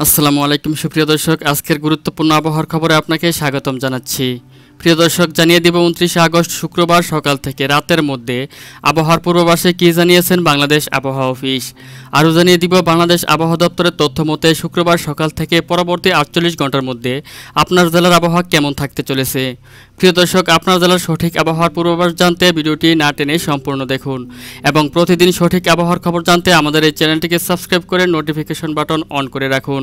আসসালামু আলাইকুম সুপ্রিয় দর্শক, আজকের গুরুত্বপূর্ণ আবহাওয়ার খবরে আপনাকে স্বাগতম জানাচ্ছি। প্রিয় দর্শক, জানিয়ে দিব 29 আগস্ট শুক্রবার সকাল থেকে রাতের মধ্যে আবহাওয়ার পূর্বাভাসে কী জানিয়েছেন বাংলাদেশ আবহাওয়া অফিস। আরও জানিয়ে দিব বাংলাদেশ আবহাওয়া দপ্তরের তথ্য মতে শুক্রবার সকাল থেকে পরবর্তী 48 ঘন্টার মধ্যে আপনার জেলার আবহাওয়া কেমন থাকতে চলেছে। প্রিয় দর্শক, আপনার জেলার সঠিক আবহাওয়ার পূর্বাভাস জানতে ভিডিওটি না টেনে সম্পূর্ণ দেখুন এবং প্রতিদিন সঠিক আবহাওয়ার খবর জানতে আমাদের এই চ্যানেলটিকে সাবস্ক্রাইব করে নোটিফিকেশন বাটন অন করে রাখুন।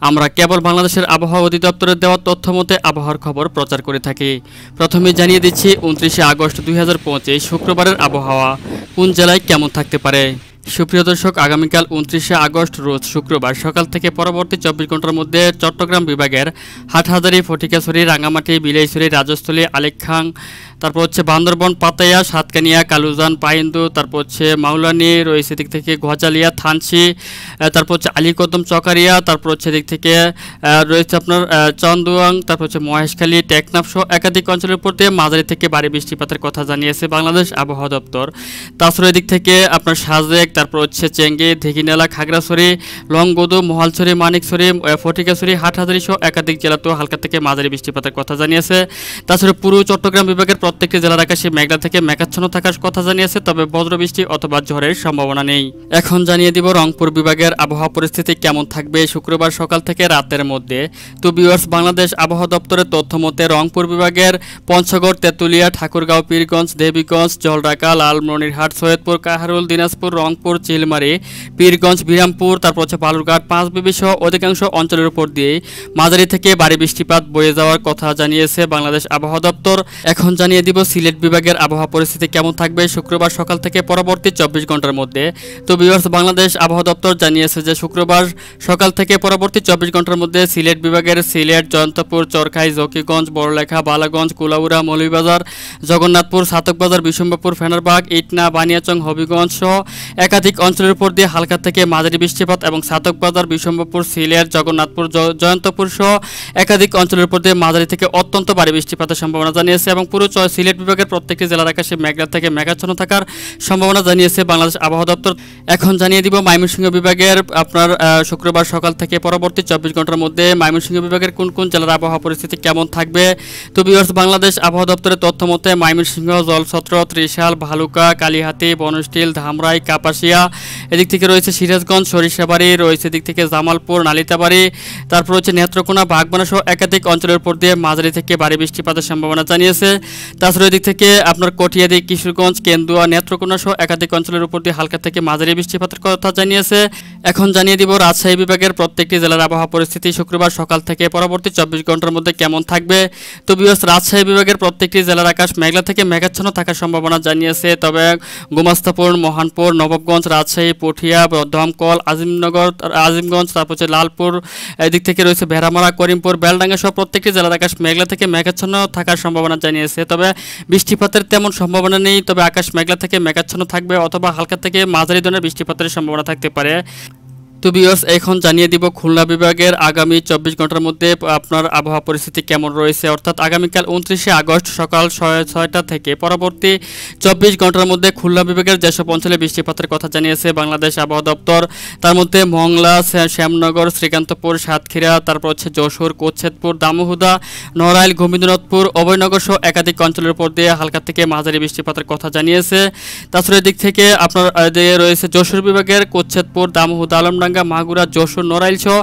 আমরা কেবল বাংলাদেশের আবহাওয়া অধিদপ্তরের দেওয়া তথ্য মতে আবহাওয়ার খবর প্রচার করে থাকি। প্রথমে জানিয়ে দিচ্ছি 29 আগস্ট 2025 শুক্রবারের আবহাওয়া কোন জেলায় কেমন থাকতে পারে। সুপ্রিয় দর্শক, আগামীকাল 29 আগস্ট রোজ শুক্রবার সকাল থেকে পরবর্তী 24 ঘন্টার মধ্যে চট্টগ্রাম বিভাগের হাটহাজারী, ফটিকাছড়ি, রাঙ্গামাটি, বিলাইছড়ি, রাজস্থলী, আলেকখাং, তারপর হচ্ছে বান্দরবন, পাতায়া, সাতকানিয়া, কালুজান, পাইন্দু, তারপর হচ্ছে মাওলানি রয়েছে দিক থেকে ঘোয়াজালিয়া, থানসি, তারপর হচ্ছে আলীকদম, চকারিয়া, তারপর হচ্ছে দিক থেকে রয়েছে আপনার চন্দুয়াং, তারপর হচ্ছে মহেশখালী, টেকনাফ সহ একাধিক অঞ্চলের উপর দিয়ে মাঝারি থেকে ভারী বৃষ্টিপাতের কথা জানিয়েছে বাংলাদেশ আবহাওয়া দপ্তর। তাছাড়া এদিক থেকে আপনার সাজেক, তারপর হচ্ছে চেঙ্গি, ধিঘিনালা, খাগড়াছড়ি, লংগদু, মহালছড়ি, মানিকছড়ি, ফটিকাছড়ি, হাটহাজারী সহ একাধিক জেলাতেও হালকা থেকে মাঝারি বৃষ্টিপাতের কথা জানিয়েছে। তাছাড়া পুরো চট্টগ্রাম বিভাগের প্রত্যেকটি জেলার আকাশে মেঘলা থেকে মেঘাচ্ছন্ন থাকার কথা জানিয়েছে, তবে বজ্রবৃষ্টি অথবা ঝড়ের সম্ভাবনা নেই। এখন জানিয়ে দিব রংপুর বিভাগের আবহাওয়া পরিস্থিতি কেমন থাকবে শুক্রবার সকাল থেকে রাতের মধ্যে। তো ভিউয়ার্স, বাংলাদেশ আবহাওয়া দপ্তরের তথ্য মতে রংপুর বিভাগের পঞ্চগড়, তেঁতুলিয়া, ঠাকুরগাঁও, পীরগঞ্জ, দেবীগঞ্জ, জলঢাকা, লালমনিরহাট, সৈয়দপুর, কাহারুল, দিনাজপুর, রংপুর, চিলমারি, পীরগঞ্জ, বিরামপুর, তারপর হচ্ছে বালুরঘাট, পাঁচবিবি সহ অধিকাংশ অঞ্চলের উপর দিয়ে মাঝারি থেকে ভারী বৃষ্টিপাত বয়ে যাওয়ার কথা জানিয়েছে বাংলাদেশ আবহাওয়া দপ্তর। এখন জানিয়ে দিব সিলেট বিভাগের আবহাওয়া পরিস্থিতি কেমন থাকবে শুক্রবার সকাল থেকে পরবর্তী 24 ঘন্টার মধ্যে। তো ভিউয়ার্স, বাংলাদেশ আবহাওয়া দপ্তর জানিয়েছে যে শুক্রবার সকাল থেকে পরবর্তী 24 ঘন্টার মধ্যে সিলেট বিভাগের সিলেট, জয়ন্তপুর, চরখাই, জকিগঞ্জ, বড়লেখা, বালাগঞ্জ, কুলাউড়া, মৌলভীবাজার, জগন্নাথপুর, সাতকবাজার, বিশম্বরপুর, ফেনারবাগ, ইটনা, বানিয়াচং, হবিগঞ্জ সহ একাধিক অঞ্চলের উপর দিয়ে হালকা থেকে মাঝারি বৃষ্টিপাত এবং সাতকবাজার, বিশম্বরপুর, সিলেট, জগন্নাথপুর, জয়ন্তপুর সহ একাধিক অঞ্চলের উপর দিয়ে মাঝারি থেকে অত্যন্ত ভারী বৃষ্টিপাতের সম্ভাবনা জানিয়েছে এবং পুরো সিলেট বিভাগের প্রত্যেকটি জেলার আকাশে মেঘলা থেকে মেঘাচ্ছন্ন থাকার সম্ভাবনা জানিয়েছে বাংলাদেশ আবহাওয়া দপ্তর। এখন জানিয়ে দিব ময়মনসিংহ বিভাগের আপনার শুক্রবার সকাল থেকে পরবর্তী 24 ঘন্টার মধ্যে ময়মনসিংহ বিভাগের কোন কোন জেলার আবহাওয়া পরিস্থিতি কেমন থাকবে। তো ভিউয়ার্স, বাংলাদেশ আবহাওয়া দপ্তরের তথ্য মতে ময়মনসিংহ, জলছত্র, ত্রিশাল, ভালুকা, কালিহাতি, বনস্টিল, ধামরাই, কাপাসিয়া, এদিক থেকে রয়েছে সিরাজগঞ্জ, সরিষাবাড়ি, রয়েছে দিক থেকে জামালপুর, নালিতাবাড়ি, তারপর হচ্ছে নেত্রকোনা, বাগবানা সহ একাধিক অঞ্চলের উপর দিয়ে মাঝারি থেকে ভারী বৃষ্টিপাতের সম্ভাবনা জানিয়েছে। তাছাড়া এদিক থেকে আপনার কটিয়াদি, কিশোরগঞ্জ, কেন্দুয়া, নেত্রকোনা সহ একাধিক অঞ্চলের উপর দিয়ে হালকা থেকে মাঝারি বৃষ্টিপাতের কথা জানিয়েছে। এখন জানিয়ে দিব রাজশাহী বিভাগের প্রত্যেকটি জেলার আবহাওয়া পরিস্থিতি শুক্রবার সকাল থেকে পরবর্তী 24 ঘন্টার মধ্যে কেমন থাকবে। তো ভিউয়ার্স, রাজশাহী বিভাগের প্রত্যেকটি জেলার আকাশ মেঘলা থেকে মেঘাচ্ছন্ন থাকার সম্ভাবনা জানিয়েছে, তবে গোমাস্তাপুর, মহানপুর, নবাবগঞ্জ, রাজশাহী, পটিয়া, দমকল, আজিমগঞ্জ, তারপর হচ্ছে লালপুর, এদিক থেকে রয়েছে ভেড়ামারা, করিমপুর, বেলডাঙ্গা সহ প্রত্যেকটি জেলার আকাশ মেঘলা থেকে মেঘাচ্ছন্ন থাকার সম্ভাবনা জানিয়েছে, তবে বৃষ্টিপাতের তেমন সম্ভাবনা নেই, তবে আকাশ মেঘলা থেকে মেঘাচ্ছন্ন থাকবে অথবা হালকা থেকে মাঝারি ধরনের বৃষ্টিপাতের সম্ভাবনা থাকতে পারে। তো ভিউয়ার্স, এখন জানিয়ে দিব খুলনা বিভাগের আগামী 24 ঘন্টার মধ্যে আপনার আবহাওয়া পরিস্থিতি কেমন রয়েছে, অর্থাৎ আগামীকাল 29 আগস্ট সকাল 6টা থেকে পরবর্তী 24 ঘন্টার মধ্যে খুলনা বিভাগের যেসব অঞ্চলে বৃষ্টিপাতের কথা জানিয়েছে বাংলাদেশ আবহাওয়া দপ্তর, তার মধ্যে মংলা, শ্যামনগর, শ্রীকান্তপুর, সাতক্ষীরা, তারপর হচ্ছে যশোর, কোচ্ছেদপুর, দামোহদা, নড়াইল, গোবিন্দনাথপুর, অভয়নগর সহ একাধিক অঞ্চলের উপর দিয়ে হালকা থেকে মাঝারি বৃষ্টিপাতের কথা জানিয়েছে। তাছাড়া দিক থেকে আপনার রয়েছে যশোর বিভাগের কোচ্ছেদপুর, দামোহদা, আলমডাঙ্গা, মাগুরা, যশোর, নড়াইল সহ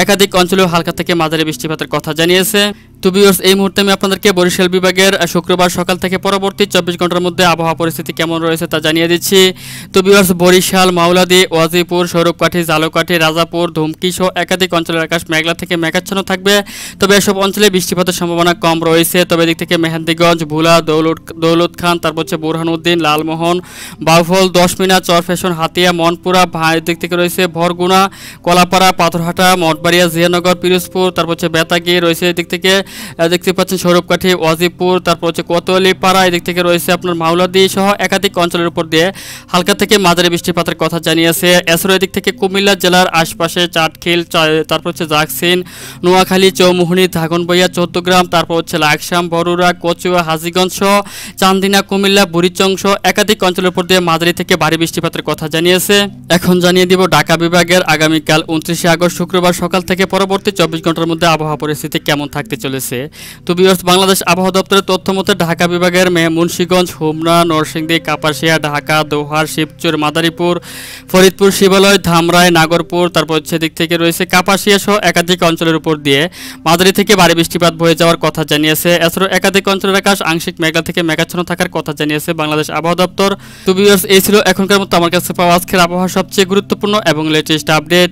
একাধিক অঞ্চলেও হালকা থেকে মাঝারি বৃষ্টিপাতের কথা জানিয়েছে। তো ভিউয়ার্স, এই মুহূর্তে আমি আপনাদেরকে বরিশাল বিভাগের শুক্রবার সকাল থেকে পরবর্তী 24 ঘন্টার মধ্যে আবহাওয়া পরিস্থিতি কেমন রয়েছে তা জানিয়ে দিচ্ছি। তো ভিউয়ার্স, বরিশাল, মাওলাদি, ওয়াজিপুর, সৌরভকাঠি, জালকাঠি, রাজাপুর, ধুমকি সহ একাধিক অঞ্চলের আকাশ মেঘলা থেকে মেঘাচ্ছন্ন থাকবে, তবে এসব অঞ্চলে বৃষ্টিপাতের সম্ভাবনা কম রয়েছে, তবে এদিক থেকে মেহেন্দিগঞ্জ, ভুলা, দৌলত খান, তারপর হচ্ছে বুরহানুদ্দিন, লালমোহন, বাউফল, 10 মিনা, চরফ্যাশন, হাতিয়া, মনপুরা, এদিক থেকে রয়েছে ভরগুনা, কলাপাড়া, পাথরহাটা, মঠবাড়িয়া, জিয়ানগর, পিরোজপুর, তারপর হচ্ছে বেতাগি, রয়েছে এদিক থেকে দেখতে পাচ্ছেন সৌরভকাঠি, ওয়াজিবপুর, তারপর হচ্ছে কোতোয়ালিপাড়া, এদিক থেকে রয়েছে আপনার মাওলাদি সহ একাধিক অঞ্চলের উপর দিয়ে হালকা থেকে মাঝারি বৃষ্টিপাতের কথা জানিয়েছে। এছাড়াও এদিক থেকে কুমিল্লা জেলার আশপাশে চাটখিল, তারপর হচ্ছে জাকসিন, নোয়াখালী, চৌমুহনী, ধাগনবাড়িয়া, চৌদ্দগ্রাম, তারপর হচ্ছে লাকসাম, বরুড়া, কচুয়া, হাজীগঞ্জ সহ চান্দিনা, কুমিল্লা, বুড়িচং সহ একাধিক অঞ্চলের উপর দিয়ে মাঝারি থেকে ভারী বৃষ্টিপাতের কথা জানিয়েছে। এখন জানিয়ে দিব ঢাকা বিভাগের আগামীকাল 29 আগস্ট শুক্রবার সকাল থেকে পরবর্তী 24 ঘন্টার মধ্যে আবহাওয়া পরিস্থিতি কেমন থাকতে চলেছে। তো ভিউয়ার্স, বাংলাদেশ আবহাওয়া দপ্তরের তথ্য মতে ঢাকা বিভাগের মুন্সিগঞ্জ, হোমনা, নরসিংদী, কাপাসিয়া, ঢাকা, দোহার, শিবচর, মাদারীপুর, ফরিদপুর, শিবালয়, ধামরাই, নাগরপুর, তারপর হচ্ছে দিক থেকে রয়েছে কাপাসিয়া সহ একাধিক অঞ্চলের উপর দিয়ে মাঝারি থেকে ভারী বৃষ্টিপাত বয়ে যাওয়ার কথা জানিয়েছে। এছাড়াও একাধিক অঞ্চলের আকাশ আংশিক মেঘলা থেকে মেঘাচ্ছন্ন থাকার কথা জানিয়েছে বাংলাদেশ আবহাওয়া দপ্তর। তো ভিউয়ার্স, এই ছিল এখনকার মতো আমার কাছে পাওয়া আজকের আবহাওয়ার সবচেয়ে গুরুত্বপূর্ণ এবং লেটেস্ট আপডেট।